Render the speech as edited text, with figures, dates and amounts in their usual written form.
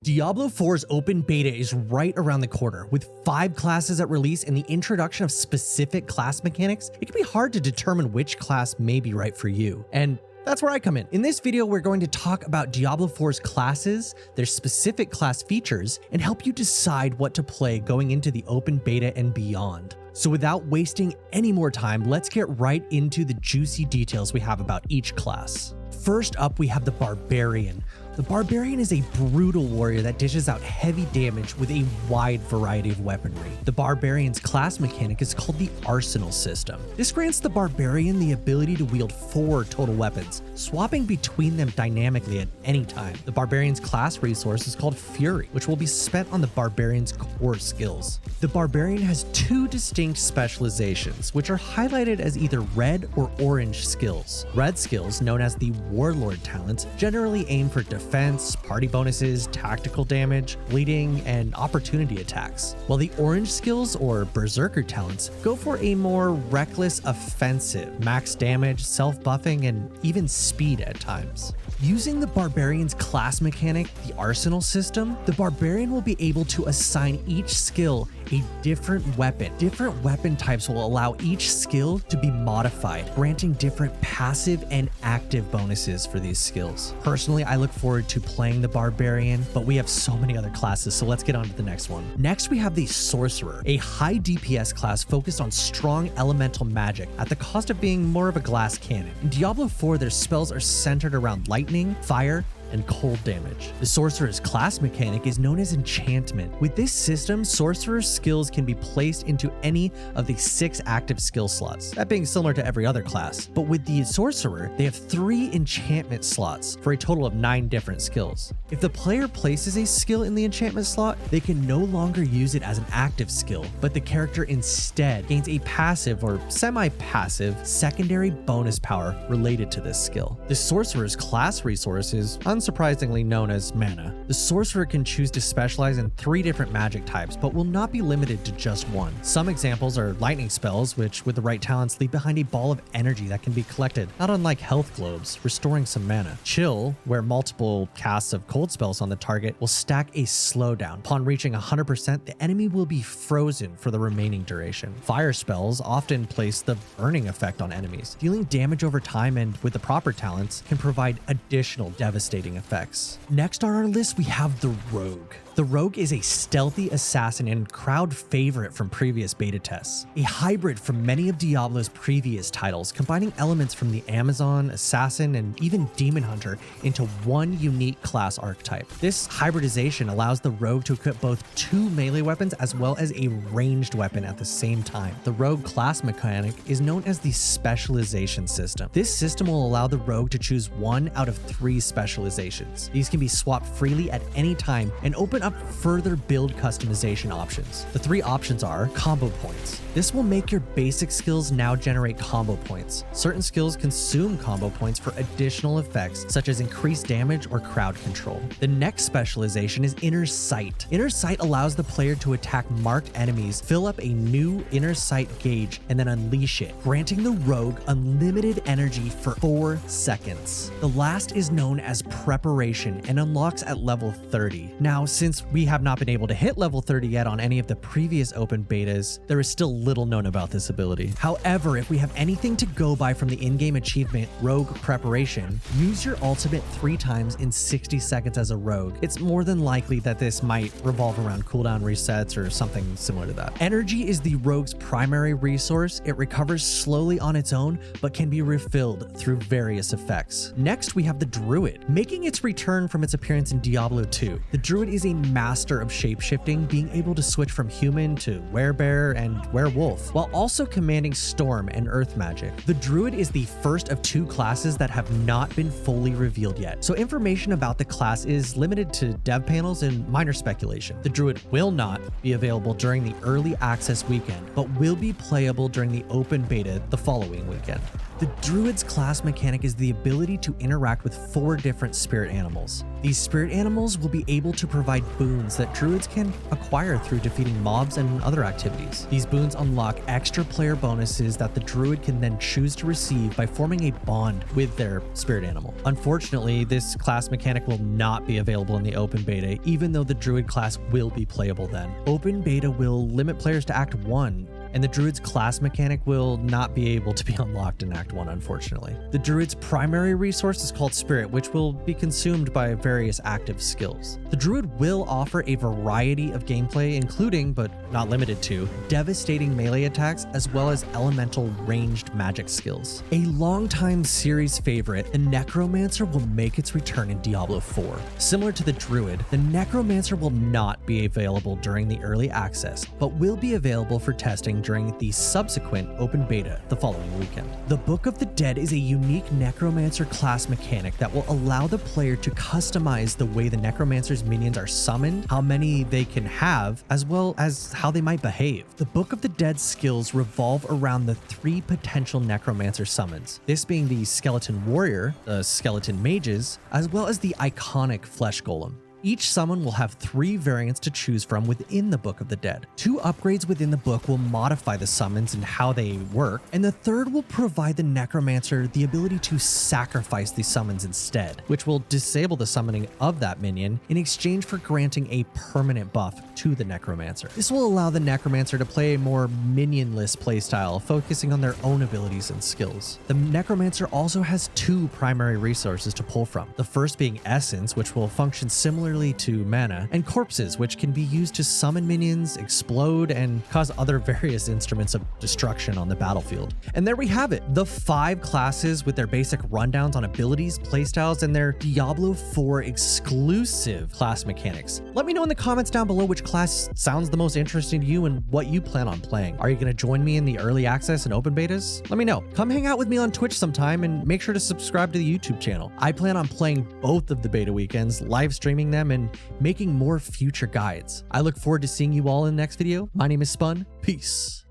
Diablo 4's open beta is right around the corner. With 5 classes at release and the introduction of specific class mechanics, it can be hard to determine which class may be right for you. And that's where I come in. In this video, we're going to talk about Diablo 4's classes, their specific class features, and help you decide what to play going into the open beta and beyond. So without wasting any more time, let's get right into the juicy details we have about each class. First up, we have the Barbarian. The Barbarian is a brutal warrior that dishes out heavy damage with a wide variety of weaponry. The Barbarian's class mechanic is called the Arsenal system. This grants the Barbarian the ability to wield 4 total weapons, swapping between them dynamically at any time. The Barbarian's class resource is called Fury, which will be spent on the Barbarian's core skills. The Barbarian has 2 distinct specializations, which are highlighted as either red or orange skills. Red skills, known as the Warlord talents, generally aim for defense, party bonuses, tactical damage, bleeding, and opportunity attacks, while the orange skills, or Berserker talents, go for a more reckless offensive, max damage, self-buffing, and even speed at times. Using the Barbarian's class mechanic, the Arsenal system, the Barbarian will be able to assign each skill a different weapon. Different weapon types will allow each skill to be modified, granting different passive and active bonuses for these skills. Personally, I look forward to playing the Barbarian, but we have so many other classes, so let's get on to the next one. Next, we have the Sorcerer, a high DPS class focused on strong elemental magic at the cost of being more of a glass cannon. In Diablo 4, their spells are centered around lightning, fire, and cold damage. The Sorcerer's class mechanic is known as enchantment. With this system, Sorcerer's skills can be placed into any of the 6 active skill slots, that being similar to every other class. But with the Sorcerer, they have 3 enchantment slots for a total of 9 different skills. If the player places a skill in the enchantment slot, they can no longer use it as an active skill, but the character instead gains a passive or semi-passive secondary bonus power related to this skill. The Sorcerer's class resource is unsurprisingly known as mana. The Sorcerer can choose to specialize in 3 different magic types, but will not be limited to just one. Some examples are lightning spells, which with the right talents leave behind a ball of energy that can be collected, not unlike health globes, restoring some mana. Chill, where multiple casts of cold spells on the target will stack a slowdown. Upon reaching 100%, the enemy will be frozen for the remaining duration. Fire spells often place the burning effect on enemies, dealing damage over time, and with the proper talents can provide additional devastating effects. Next on our list, we have the Rogue. The Rogue is a stealthy assassin and crowd favorite from previous beta tests. A hybrid from many of Diablo's previous titles, combining elements from the Amazon, Assassin, and even Demon Hunter into one unique class archetype. This hybridization allows the Rogue to equip both 2 melee weapons as well as a ranged weapon at the same time. The Rogue class mechanic is known as the specialization system. This system will allow the Rogue to choose 1 out of 3 specializations. These can be swapped freely at any time and open up further build customization options. The 3 options are combo points. This will make your basic skills now generate combo points. Certain skills consume combo points for additional effects such as increased damage or crowd control. The next specialization is Inner Sight. Inner Sight allows the player to attack marked enemies, fill up a new Inner Sight gauge, and then unleash it, granting the Rogue unlimited energy for 4 seconds. The last is known as Preparation and unlocks at level 30. Now, since we have not been able to hit level 30 yet on any of the previous open betas, there is still little known about this ability. However, if we have anything to go by from the in-game achievement Rogue Preparation, use your ultimate 3 times in 60 seconds as a Rogue. It's more than likely that this might revolve around cooldown resets or something similar to that. Energy is the Rogue's primary resource. It recovers slowly on its own, but can be refilled through various effects. Next, we have the Druid, making its return from its appearance in Diablo 2. The Druid is a master of shapeshifting, being able to switch from human to werebear and werewolf, while also commanding storm and earth magic. The Druid is the first of 2 classes that have not been fully revealed yet, so information about the class is limited to dev panels and minor speculation. The Druid will not be available during the early access weekend, but will be playable during the open beta the following weekend. The Druid's class mechanic is the ability to interact with 4 different spirit animals. These spirit animals will be able to provide boons that Druids can acquire through defeating mobs and other activities. These boons unlock extra player bonuses that the Druid can then choose to receive by forming a bond with their spirit animal. Unfortunately, this class mechanic will not be available in the open beta, even though the Druid class will be playable then. Open beta will limit players to Act 1, and the Druid's class mechanic will not be able to be unlocked in Act 1, unfortunately. The Druid's primary resource is called Spirit, which will be consumed by various active skills. The Druid will offer a variety of gameplay, including, but not limited to, devastating melee attacks as well as elemental ranged magic skills. A longtime series favorite, the Necromancer will make its return in Diablo IV. Similar to the Druid, the Necromancer will not be available during the early access, but will be available for testing during the subsequent open beta the following weekend. The Book of the Dead is a unique Necromancer class mechanic that will allow the player to customize the way the Necromancer's minions are summoned, how many they can have, as well as how they might behave. The Book of the Dead skills revolve around the 3 potential Necromancer summons, this being the Skeleton Warrior, the Skeleton Mages, as well as the iconic Flesh Golem. Each summon will have 3 variants to choose from within the Book of the Dead. 2 upgrades within the book will modify the summons and how they work, and the third will provide the Necromancer the ability to sacrifice the summons instead, which will disable the summoning of that minion in exchange for granting a permanent buff to the Necromancer. This will allow the Necromancer to play a more minionless playstyle, focusing on their own abilities and skills. The Necromancer also has 2 primary resources to pull from, the first being Essence, which will function similar to mana, and Corpses, which can be used to summon minions, explode, and cause other various instruments of destruction on the battlefield. And there we have it, the 5 classes with their basic rundowns on abilities, playstyles, and their Diablo IV exclusive class mechanics. Let me know in the comments down below which class sounds the most interesting to you and what you plan on playing. Are you going to join me in the early access and open betas? Let me know. Come hang out with me on Twitch sometime and make sure to subscribe to the YouTube channel. I plan on playing both of the beta weekends, live streaming them, and making more future guides. I look forward to seeing you all in the next video. My name is Spun. Peace.